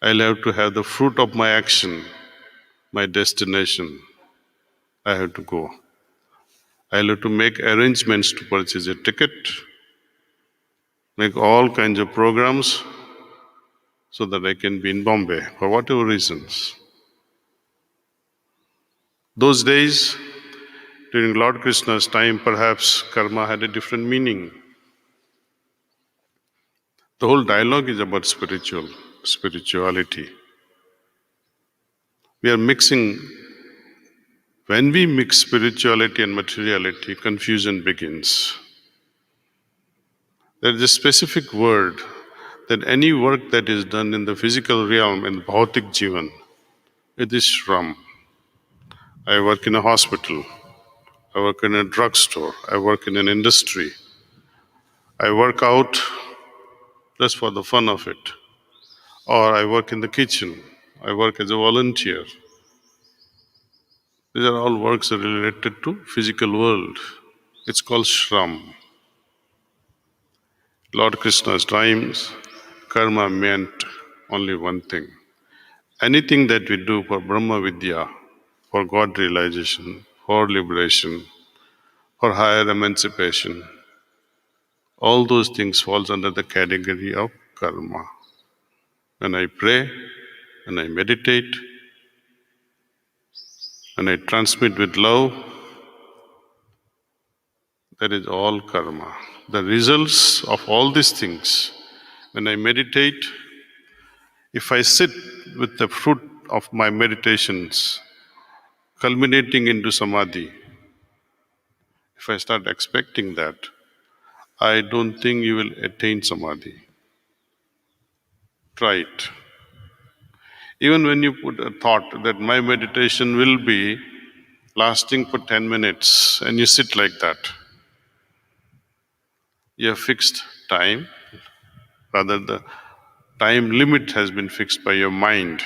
I'll have to have the fruit of my action, my destination. I have to go. I'll have to make arrangements to purchase a ticket, make all kinds of programs so that I can be in Bombay for whatever reasons. Those days, during Lord Krishna's time, perhaps karma had a different meaning. The whole dialogue is about spirituality. We are mixing, when we mix spirituality and materiality, confusion begins. There is a specific word that any work that is done in the physical realm, in the bhautik jivan, it is shram. I work in a hospital, I work in a drugstore, I work in an industry, I work out just for the fun of it, or I work in the kitchen, I work as a volunteer. These are all works related to physical world. It's called shram. Lord Krishna's times, karma meant only one thing. Anything that we do for Brahma Vidya, for God realization, for liberation, for higher emancipation, all those things falls under the category of karma. When I pray, when I meditate, when I transmit with love, that is all karma. The results of all these things, when I meditate, if I sit with the fruit of my meditations culminating into samadhi, if I start expecting that, I don't think you will attain samadhi. Try it. Even when you put a thought that my meditation will be lasting for 10 minutes and you sit like that, you have fixed time, Rather, the time limit has been fixed by your mind.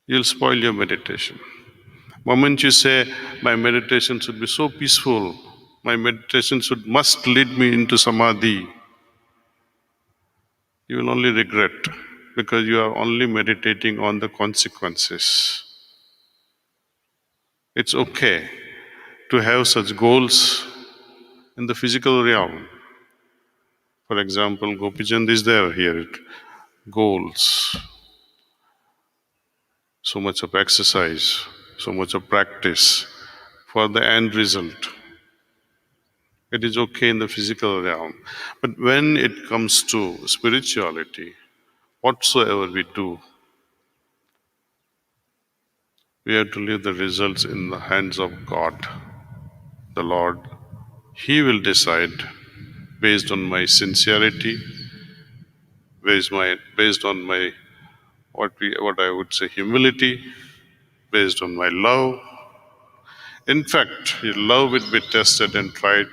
You'll spoil your meditation. Moment you say, my meditation should be so peaceful, my meditation must lead me into samadhi, you will only regret, because you are only meditating on the consequences. It's okay to have such goals in the physical realm. For example, Gopichand is there here. Goals. So much of exercise, so much of practice for the end result. It is okay in the physical realm. But when it comes to spirituality, whatsoever we do, we have to leave the results in the hands of God, the Lord. He will decide based on my sincerity, based on my what I would say humility, based on my love. In fact, your love will be tested and tried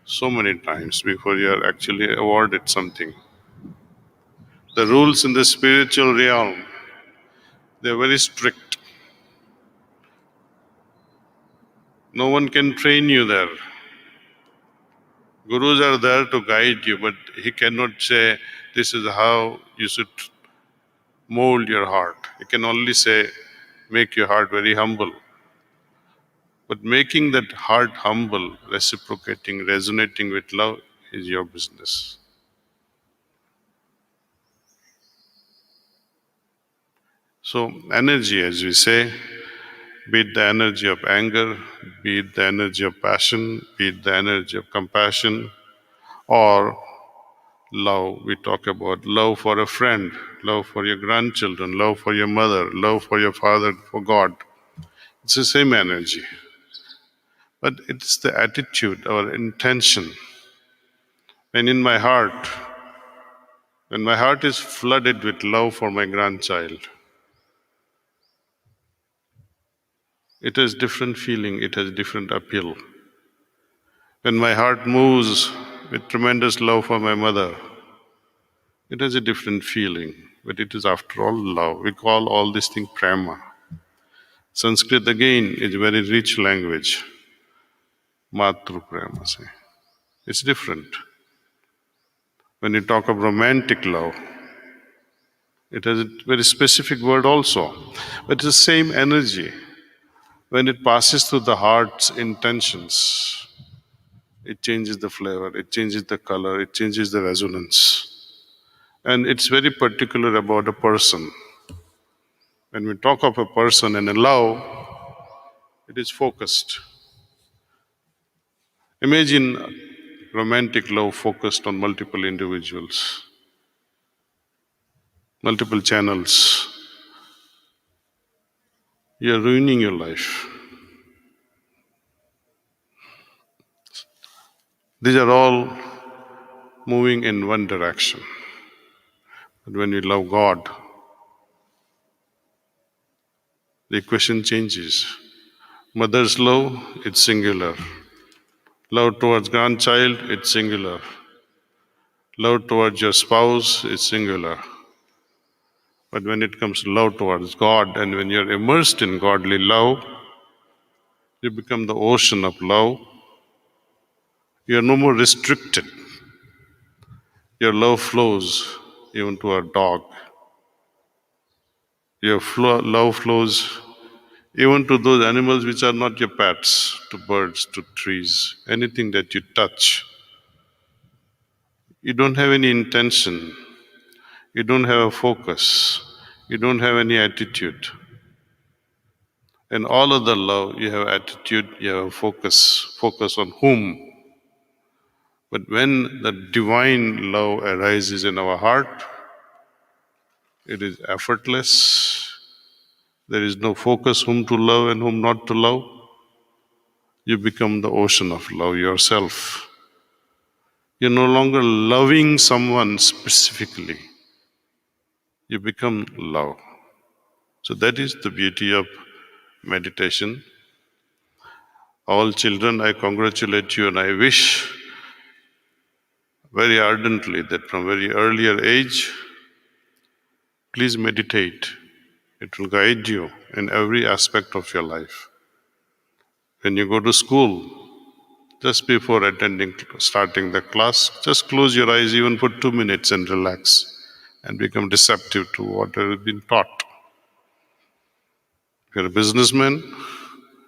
so many times before you are actually awarded something. The rules in the spiritual realm, they're very strict. No one can train you there. Gurus are there to guide you, but he cannot say, this is how you should mold your heart. He can only say, make your heart very humble. But making that heart humble, reciprocating, resonating with love is your business. So, energy, as we say, be it the energy of anger, be it the energy of passion, be it the energy of compassion, or love. We talk about love for a friend, love for your grandchildren, love for your mother, love for your father, for God. It's the same energy. But it's the attitude, our intention. And in my heart, when my heart is flooded with love for my grandchild, it has different feeling, it has different appeal. When my heart moves with tremendous love for my mother, it has a different feeling, but it is after all love. We call all this thing prema. Sanskrit again is a very rich language. Matru prema say. It's different. When you talk of romantic love, it has a very specific word also, but it's the same energy. When it passes through the heart's intentions, it changes the flavor, it changes the color, it changes the resonance. And it's very particular about a person. When we talk of a person and a love, it is focused. Imagine romantic love focused on multiple individuals, multiple channels. You are ruining your life. These are all moving in one direction. But when you love God, the equation changes. Mother's love, it's singular. Love towards grandchild, it's singular. Love towards your spouse is singular. But when it comes to love towards God, and when you're immersed in godly love, you become the ocean of love. You are no more restricted. Your love flows even to a dog. Your love flows even to those animals which are not your pets, to birds, to trees, anything that you touch. You don't have any intention. You don't have a focus. You don't have any attitude. In all of the love, you have attitude, you have a focus. Focus on whom? But when the divine love arises in our heart, it is effortless. There is no focus whom to love and whom not to love. You become the ocean of love yourself. You're no longer loving someone specifically. You become love. So that is the beauty of meditation. All children, I congratulate you and I wish very ardently that from very earlier age, please meditate. It will guide you in every aspect of your life. When you go to school, just before starting the class, just close your eyes even for 2 minutes and relax and become receptive to what has been taught. If you're a businessman,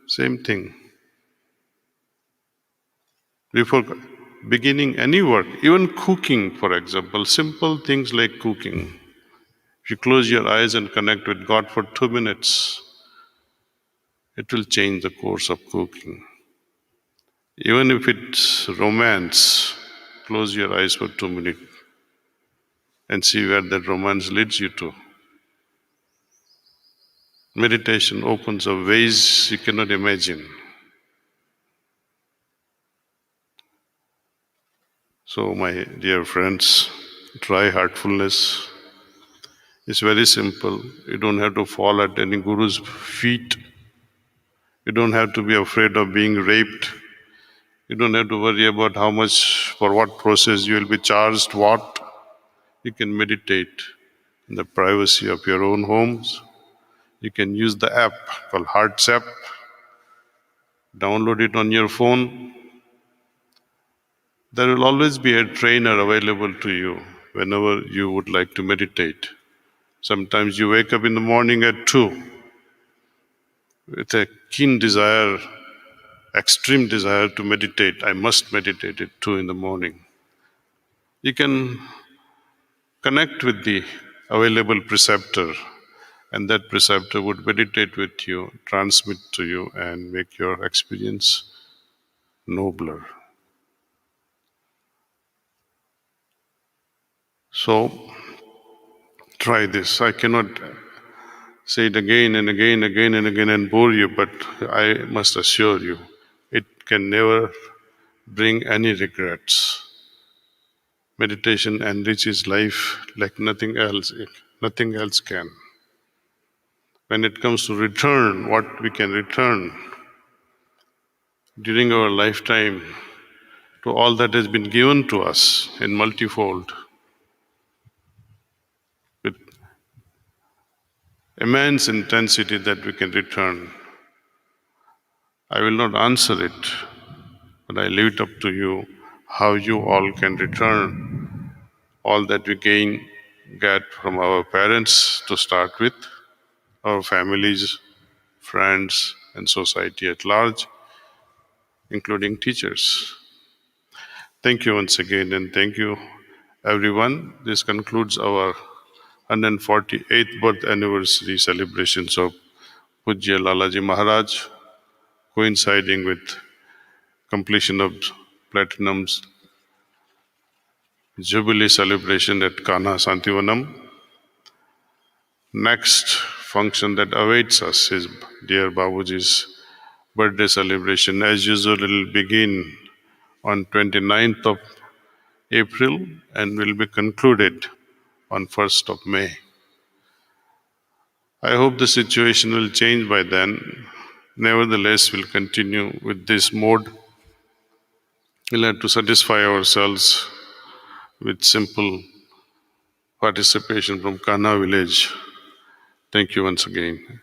same thing. Before beginning any work, even cooking, for example, simple things like cooking. If you close your eyes and connect with God for 2 minutes, it will change the course of cooking. Even if it's romance, close your eyes for 2 minutes and see where that romance leads you to. Meditation opens up ways you cannot imagine. So, my dear friends, try heartfulness. It's very simple. You don't have to fall at any guru's feet. You don't have to be afraid of being raped. You don't have to worry about how much, for what process you will be charged, what. You can meditate in the privacy of your own homes. You can use the app called Hearts app. Download it on your phone. There will always be a trainer available to you whenever you would like to meditate. Sometimes you wake up in the morning at 2 with a keen desire, extreme desire to meditate. I must meditate at 2 in the morning. You can connect with the available preceptor, and that preceptor would meditate with you, transmit to you, and make your experience nobler. So, try this. I cannot say it again and again, again and again and bore you, but I must assure you, it can never bring any regrets. Meditation enriches life like nothing else. Nothing else can. When it comes to return, what we can return during our lifetime to all that has been given to us in multifold, with immense intensity that we can return. I will not answer it, but I leave it up to you how you all can return all that we get from our parents to start with, our families, friends, and society at large, including teachers. Thank you once again, and thank you everyone. This concludes our 148th birth anniversary celebrations of Pujya Lalaji Maharaj, coinciding with completion of Platinum's Jubilee celebration at Kanha Santivanam. Next function that awaits us is dear Babuji's birthday celebration. As usual, it will begin on 29th of April and will be concluded on 1st of May. I hope the situation will change by then. Nevertheless, we'll continue with this mode. We'll have to satisfy ourselves with simple participation from Kanha village. Thank you once again.